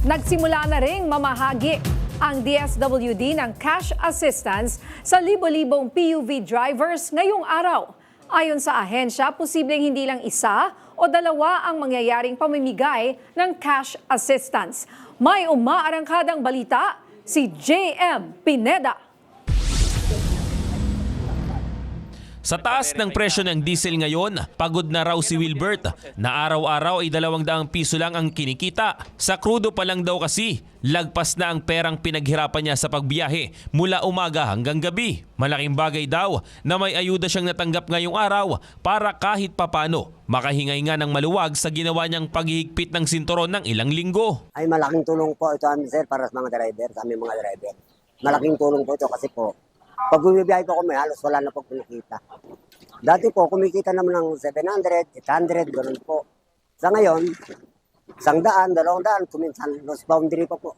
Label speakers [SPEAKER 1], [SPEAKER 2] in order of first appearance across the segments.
[SPEAKER 1] Nagsimula na ring mamahagi ang DSWD ng cash assistance sa libo-libong PUV drivers ngayong araw. Ayon sa ahensya, posibleng hindi lang isa o dalawa ang mangyayaring pamimigay ng cash assistance. May umaarangkadang balita si JM Pineda.
[SPEAKER 2] Sa taas ng presyo ng diesel ngayon, pagod na raw si Wilbert na araw-araw ay 200 piso lang ang kinikita. Sa krudo pa lang daw kasi, lagpas na ang perang pinaghirapan niya sa pagbiyahe mula umaga hanggang gabi. Malaking bagay daw na may ayuda siyang natanggap ngayong araw para kahit papano makahingay nga ng maluwag sa ginawa niyang paghihigpit ng sinturon ng ilang linggo.
[SPEAKER 3] Ay malaking tulong po ito amin sir para sa mga driver, sa aming mga driver. Malaking tulong po ito kasi po pag bumibiyahe po kami, halos wala na po kumikita. Dati po, kumikita naman ng 700, 800, ganoon po. Sa ngayon, 100, 200, kuminsan lost boundary pa po.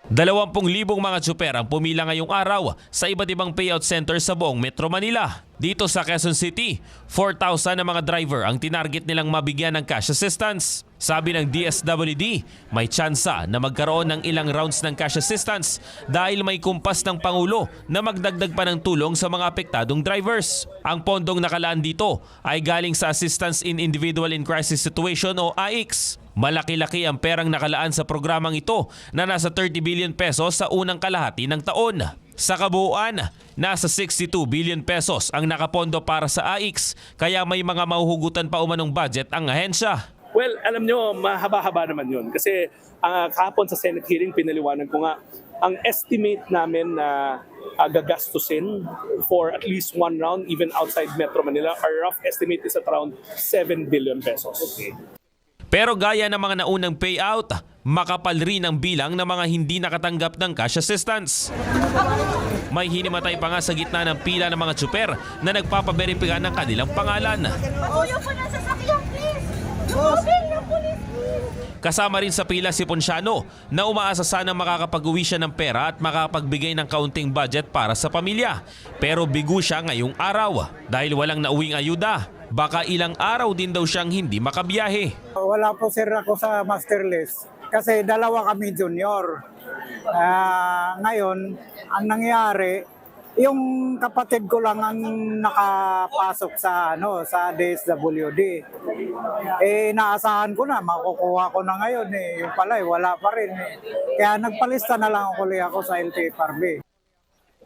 [SPEAKER 2] 20,000 mga tsuper ang pumila ngayong araw sa iba't ibang payout center sa buong Metro Manila. Dito sa Quezon City, 4,000 na mga driver ang tinarget nilang mabigyan ng cash assistance. Sabi ng DSWD, may tsansa na magkaroon ng ilang rounds ng cash assistance dahil may kumpas ng Pangulo na magdagdag pa ng tulong sa mga apektadong drivers. Ang pondong nakalaan dito ay galing sa Assistance in Individual in Crisis Situation o AICS. Malaki-laki ang perang nakalaan sa programang ito na nasa 30 billion pesos sa unang kalahati ng taon. Sa kabuuan, nasa 62 billion pesos ang nakapondo para sa AICS kaya may mga mahuhugutan pa umanong budget ang ahensya.
[SPEAKER 4] Well, alam nyo, mahaba-haba naman yun. Kasi kahapon sa Senate hearing, pinaliwanag ko nga, ang estimate namin na gagastusin for at least one round, even outside Metro Manila, our rough estimate is at around 7 billion pesos. Okay.
[SPEAKER 2] Pero gaya ng mga naunang payout, makapal rin ang bilang ng mga hindi nakatanggap ng cash assistance. May hinimatay pa nga sa gitna ng pila ng mga tsuper na nagpapaberipika ng kanilang pangalan. Kasama rin sa pila si Ponciano na umaasa sanang makakapag-uwi siya ng pera at makapagbigay ng kaunting budget para sa pamilya. Pero bigo siya ngayong araw dahil walang nauwing ayuda. Baka ilang araw din daw siyang hindi makabiyahe.
[SPEAKER 5] Wala po sir ako sa master list kasi dalawa kami junior. Ngayon, ang nangyari, yung kapatid ko lang ang nakapasok sa sa DSWD. Naasahan ko na makukuha ko na ngayon Yung pala wala pa rin Kaya nagpalista na lang ako sa LTFRB.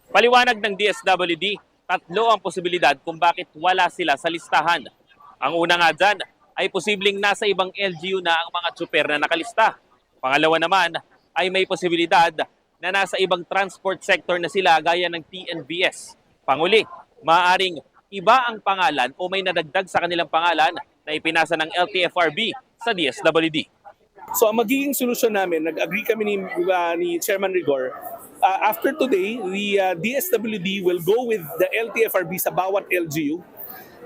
[SPEAKER 6] Paliwanag ng DSWD, tatlo ang posibilidad kung bakit wala sila sa listahan. Ang una nga dyan ay posibleng nasa ibang LGU na ang mga tsuper na nakalista. Pangalawa naman ay may posibilidad na nasa ibang transport sector na sila gaya ng TNVS. Panguli, maaaring iba ang pangalan o may nadagdag sa kanilang pangalan na ipinasa ng LTFRB sa DSWD.
[SPEAKER 4] So ang magiging solusyon namin, nag-agree kami ni Chairman Rigor, after today, the DSWD will go with the LTFRB sa bawat LGU.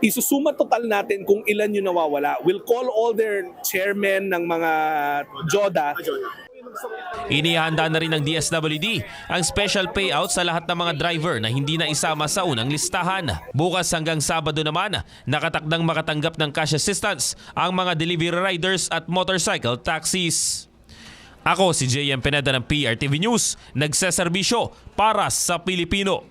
[SPEAKER 4] Isusuma total natin kung ilan yung nawawala. We'll call all their chairmen ng mga JODA.
[SPEAKER 2] Inihanda na rin ng DSWD ang special payout sa lahat ng mga driver na hindi na isama sa unang listahan. Bukas hanggang Sabado naman, nakatakdang makatanggap ng cash assistance ang mga delivery riders at motorcycle taxis. Ako si JM Pineda ng PRTV News, nagseserbisyo para sa Pilipino.